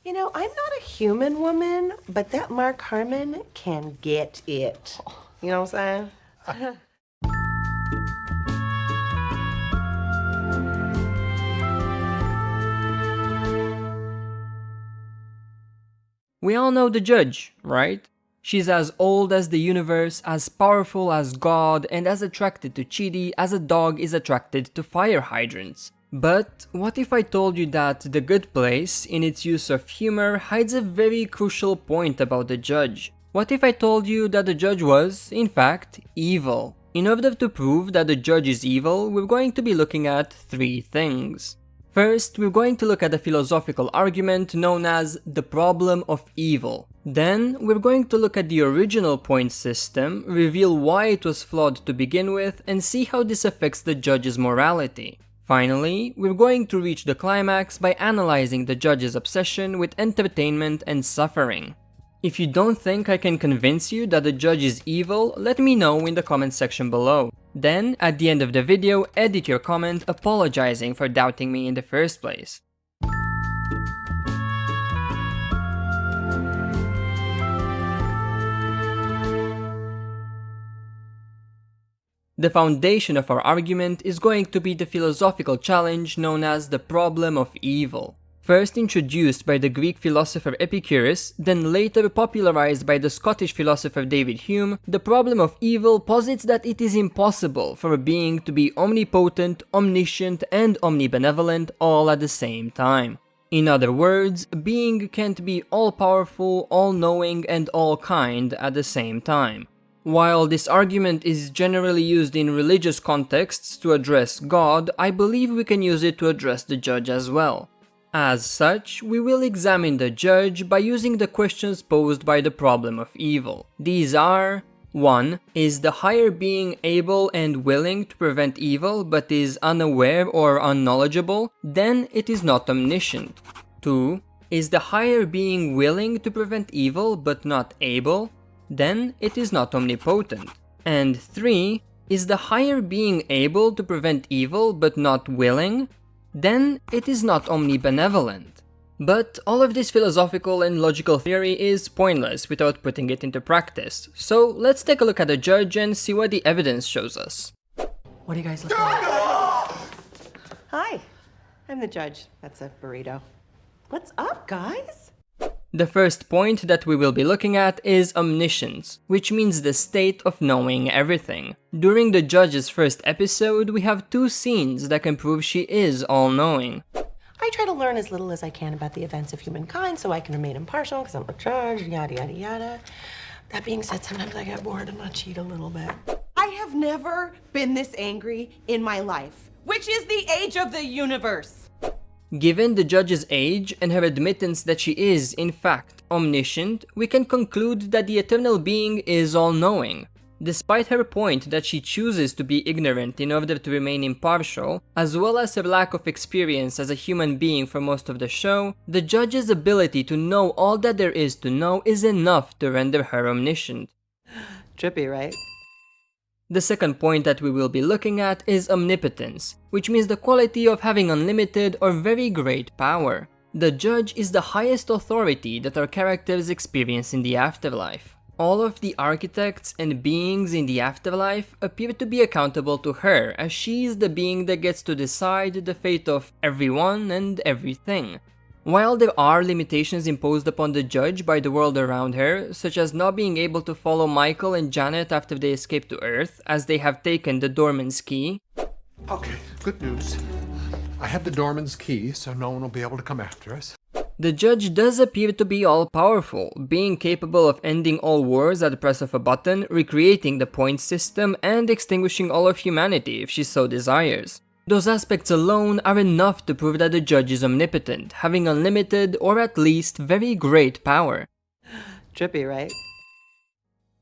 You know, I'm not a human woman, but that Mark Harmon can get it. You know what I'm saying? We all know the judge, right? She's as old as the universe, as powerful as God, and as attracted to Chidi as a dog is attracted to fire hydrants. But what if I told you that The Good Place, in its use of humor, hides a very crucial point about the judge? What if I told you that the judge was, in fact, evil? In order to prove that the judge is evil, we're going to be looking at three things. First, we're going to look at a philosophical argument known as the problem of evil. Then, we're going to look at the original point system, reveal why it was flawed to begin with, and see how this affects the judge's morality. Finally, we're going to reach the climax by analyzing the judge's obsession with entertainment and suffering. If you don't think I can convince you that the judge is evil, let me know in the comment section below. Then, at the end of the video, edit your comment apologizing for doubting me in the first place. The foundation of our argument is going to be the philosophical challenge known as the problem of evil. First introduced by the Greek philosopher Epicurus, then later popularized by the Scottish philosopher David Hume, the problem of evil posits that it is impossible for a being to be omnipotent, omniscient, and omnibenevolent all at the same time. In other words, a being can't be all-powerful, all-knowing, and all-kind at the same time. While this argument is generally used in religious contexts to address God, I believe we can use it to address the judge as well. As such, we will examine the judge by using the questions posed by the problem of evil. These are: 1. Is the higher being able and willing to prevent evil but is unaware or unknowledgeable? Then it is not omniscient. 2. Is the higher being willing to prevent evil but not able? Then it is not omnipotent. And 3. Is the higher being able to prevent evil but not willing? Then it is not omnibenevolent. But all of this philosophical and logical theory is pointless without putting it into practice. So let's take a look at the judge and see what the evidence shows us. What are you guys looking at? Hi, I'm the judge. That's a burrito. What's up, guys? The first point that we will be looking at is omniscience, which means the state of knowing everything. During the judge's first episode, we have two scenes that can prove she is all-knowing. I try to learn as little as I can about the events of humankind so I can remain impartial because I'm in charge, yada, yada, yada. That being said, sometimes I get bored and I cheat a little bit. I have never been this angry in my life, which is the age of the universe. Given the judge's age and her admittance that she is, in fact, omniscient, we can conclude that the eternal being is all-knowing. Despite her point that she chooses to be ignorant in order to remain impartial, as well as her lack of experience as a human being for most of the show, the judge's ability to know all that there is to know is enough to render her omniscient. Trippy, right? The second point that we will be looking at is omnipotence, which means the quality of having unlimited or very great power. The judge is the highest authority that our characters experience in the afterlife. All of the architects and beings in the afterlife appear to be accountable to her, as she is the being that gets to decide the fate of everyone and everything. While there are limitations imposed upon the judge by the world around her, such as not being able to follow Michael and Janet after they escape to Earth, as they have taken the doorman's key. Okay, good news. I have the doorman's key, so no one will be able to come after us. The judge does appear to be all-powerful, being capable of ending all wars at the press of a button, recreating the point system, and extinguishing all of humanity if she so desires. Those aspects alone are enough to prove that the judge is omnipotent, having unlimited or at least very great power. Trippy, right?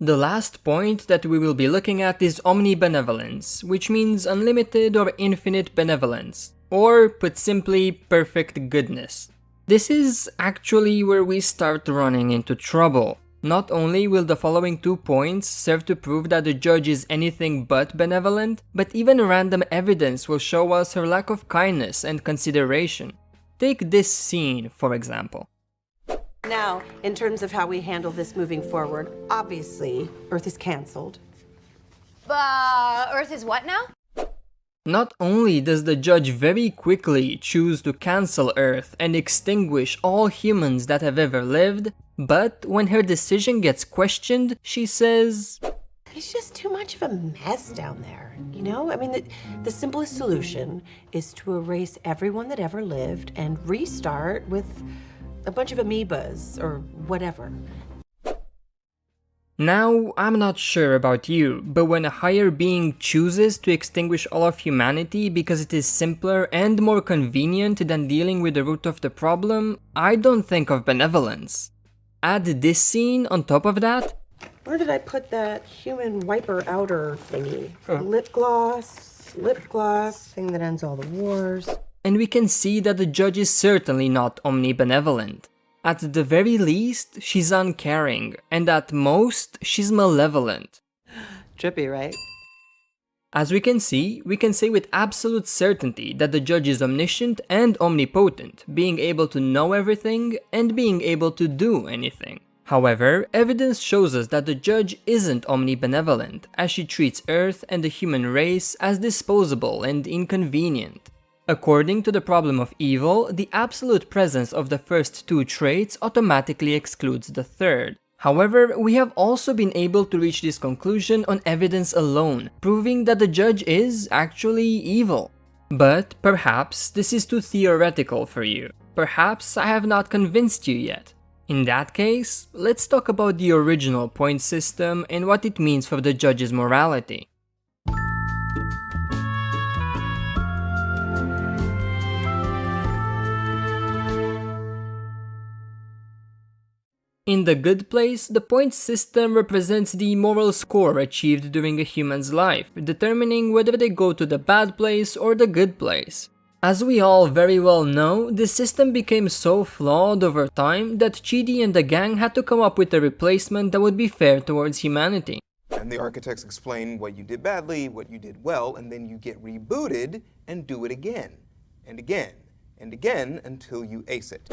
The last point that we will be looking at is omnibenevolence, which means unlimited or infinite benevolence, or put simply, perfect goodness. This is actually where we start running into trouble. Not only will the following 2 points serve to prove that the judge is anything but benevolent, but even random evidence will show us her lack of kindness and consideration. Take this scene, for example. Now, in terms of how we handle this moving forward, obviously, Earth is canceled. Earth is what now? Not only does the judge very quickly choose to cancel Earth and extinguish all humans that have ever lived, but when her decision gets questioned, she says, It's just too much of a mess down there, you know? I mean, the simplest solution is to erase everyone that ever lived and restart with a bunch of amoebas or whatever. Now, I'm not sure about you, but when a higher being chooses to extinguish all of humanity because it is simpler and more convenient than dealing with the root of the problem, I don't think of benevolence. Add this scene on top of that. Where did I put that human wiper outer thingy? Lip gloss, thing that ends all the wars. And we can see that the judge is certainly not omnibenevolent. At the very least, she's uncaring, and at most, she's malevolent. Trippy, right? As we can say with absolute certainty that the judge is omniscient and omnipotent, being able to know everything and being able to do anything. However, evidence shows us that the judge isn't omnibenevolent, as she treats Earth and the human race as disposable and inconvenient. According to the problem of evil, the absolute presence of the first two traits automatically excludes the third. However, we have also been able to reach this conclusion on evidence alone, proving that the judge is actually evil. But perhaps this is too theoretical for you. Perhaps I have not convinced you yet. In that case, let's talk about the original point system and what it means for the judge's morality. In the good place, the point system represents the moral score achieved during a human's life, determining whether they go to the bad place or the good place. As we all very well know, the system became so flawed over time that Chidi and the gang had to come up with a replacement that would be fair towards humanity. And the architects explain what you did badly, what you did well, and then you get rebooted and do it again, and again, and again until you ace it.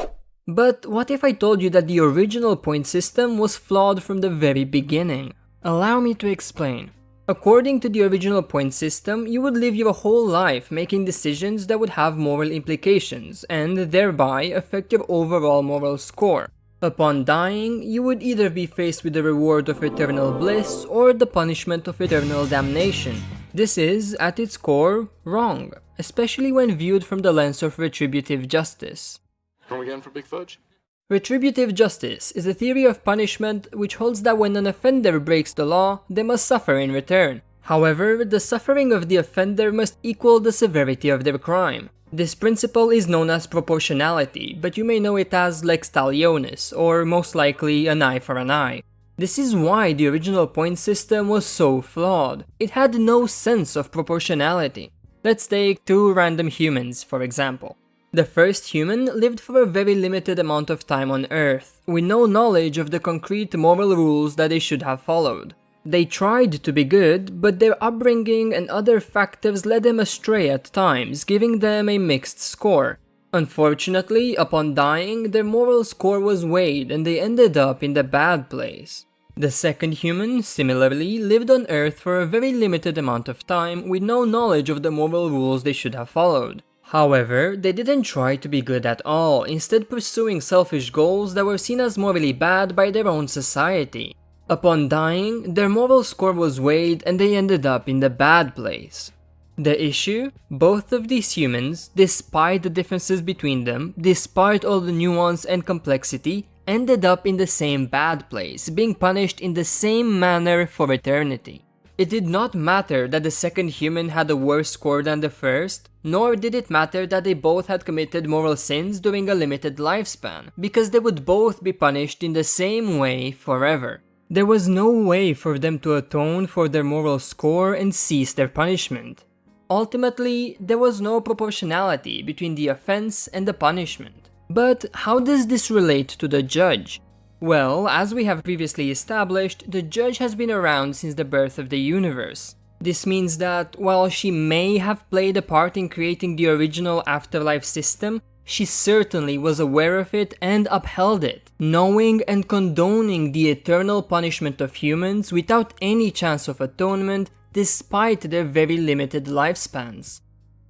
But what if I told you that the original point system was flawed from the very beginning? Allow me to explain. According to the original point system, you would live your whole life making decisions that would have moral implications and thereby affect your overall moral score. Upon dying, you would either be faced with the reward of eternal bliss or the punishment of eternal damnation. This is, at its core, wrong, especially when viewed from the lens of retributive justice. Come again for Big Fudge? Retributive justice is a theory of punishment which holds that when an offender breaks the law, they must suffer in return. However, the suffering of the offender must equal the severity of their crime. This principle is known as proportionality, but you may know it as lex talionis, or most likely an eye for an eye. This is why the original point system was so flawed. It had no sense of proportionality. Let's take two random humans, for example. The first human lived for a very limited amount of time on Earth, with no knowledge of the concrete moral rules that they should have followed. They tried to be good, but their upbringing and other factors led them astray at times, giving them a mixed score. Unfortunately, upon dying, their moral score was weighed and they ended up in the bad place. The second human, similarly, lived on Earth for a very limited amount of time with no knowledge of the moral rules they should have followed. However, they didn't try to be good at all, instead pursuing selfish goals that were seen as morally bad by their own society. Upon dying, their moral score was weighed and they ended up in the bad place. The issue? Both of these humans, despite the differences between them, despite all the nuance and complexity, ended up in the same bad place, being punished in the same manner for eternity. It did not matter that the second human had a worse score than the first, nor did it matter that they both had committed moral sins during a limited lifespan, because they would both be punished in the same way forever. There was no way for them to atone for their moral score and cease their punishment. Ultimately, there was no proportionality between the offense and the punishment. But how does this relate to the judge? Well, as we have previously established, the judge has been around since the birth of the universe. This means that, while she may have played a part in creating the original afterlife system, she certainly was aware of it and upheld it, knowing and condoning the eternal punishment of humans without any chance of atonement despite their very limited lifespans.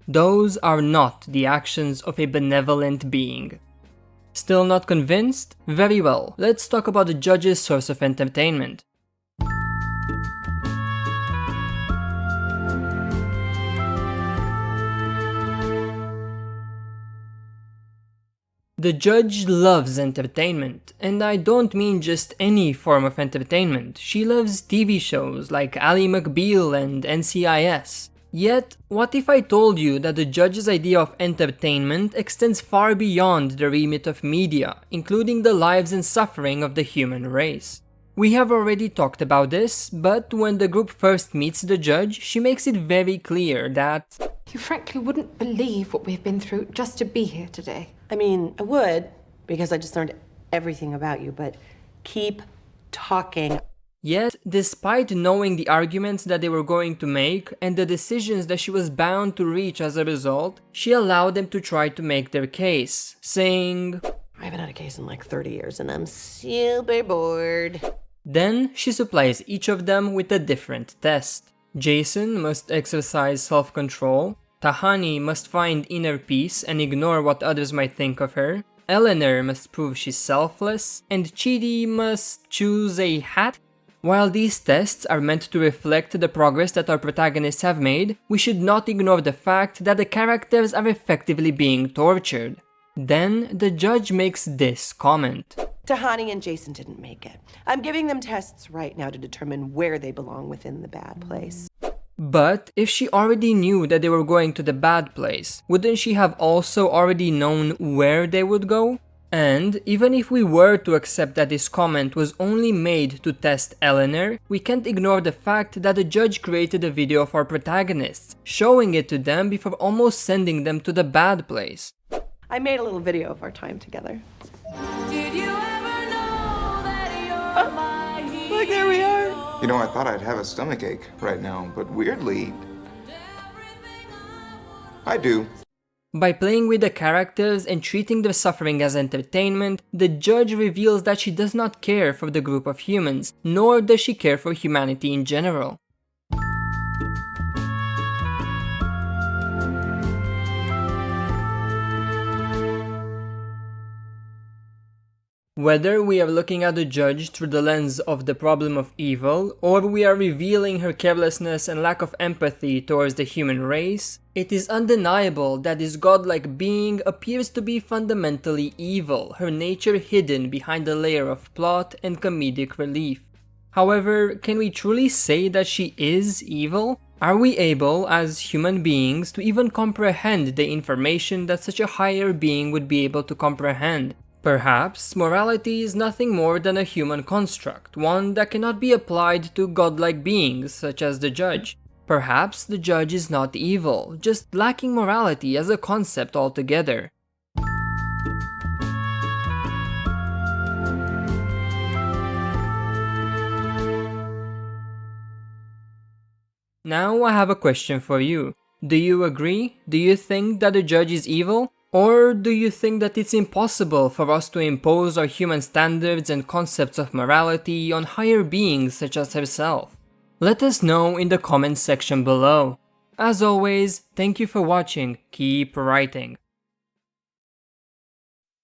Those are not the actions of a benevolent being. Still not convinced? Very well, let's talk about the judge's source of entertainment. The judge loves entertainment, and I don't mean just any form of entertainment. She loves TV shows like Ally McBeal and NCIS. Yet, what if I told you that the judge's idea of entertainment extends far beyond the remit of media, including the lives and suffering of the human race? We have already talked about this, but when the group first meets the judge, she makes it very clear that you frankly wouldn't believe what we've been through just to be here today. I mean, I would, because I just learned everything about you, but keep talking. Yet, despite knowing the arguments that they were going to make and the decisions that she was bound to reach as a result, she allowed them to try to make their case, saying, I haven't had a case in like 30 years and I'm super bored. Then she supplies each of them with a different test. Jason must exercise self-control, Tahani must find inner peace and ignore what others might think of her, Eleanor must prove she's selfless, and Chidi must choose a hat. While these tests are meant to reflect the progress that our protagonists have made, we should not ignore the fact that the characters are effectively being tortured. Then the judge makes this comment. Tahani and Jason didn't make it. I'm giving them tests right now to determine where they belong within the bad place. But if she already knew that they were going to the bad place, wouldn't she have also already known where they would go? And even if we were to accept that this comment was only made to test Eleanor, we can't ignore the fact that the judge created a video of our protagonists, showing it to them before almost sending them to the bad place. I made a little video of our time together. Did you ever know that you're my hero? Look, there we are. You know, I thought I'd have a stomachache right now, but weirdly, I do. By playing with the characters and treating their suffering as entertainment, the judge reveals that she does not care for the group of humans, nor does she care for humanity in general. Whether we are looking at the judge through the lens of the problem of evil, or we are revealing her carelessness and lack of empathy towards the human race, it is undeniable that this godlike being appears to be fundamentally evil, her nature hidden behind a layer of plot and comedic relief. However, can we truly say that she is evil? Are we able, as human beings, to even comprehend the information that such a higher being would be able to comprehend? Perhaps morality is nothing more than a human construct, one that cannot be applied to godlike beings such as the judge. Perhaps the judge is not evil, just lacking morality as a concept altogether. Now I have a question for you. Do you agree? Do you think that the judge is evil? Or do you think that it's impossible for us to impose our human standards and concepts of morality on higher beings such as herself? Let us know in the comments section below. As always, thank you for watching, keep writing.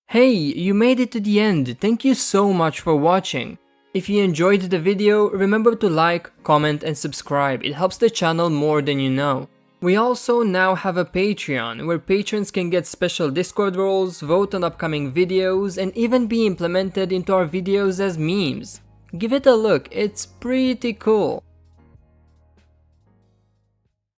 Hey, you made it to the end, thank you so much for watching. If you enjoyed the video, remember to like, comment and subscribe, it helps the channel more than you know. We also now have a Patreon, where patrons can get special Discord roles, vote on upcoming videos, and even be implemented into our videos as memes. Give it a look, it's pretty cool.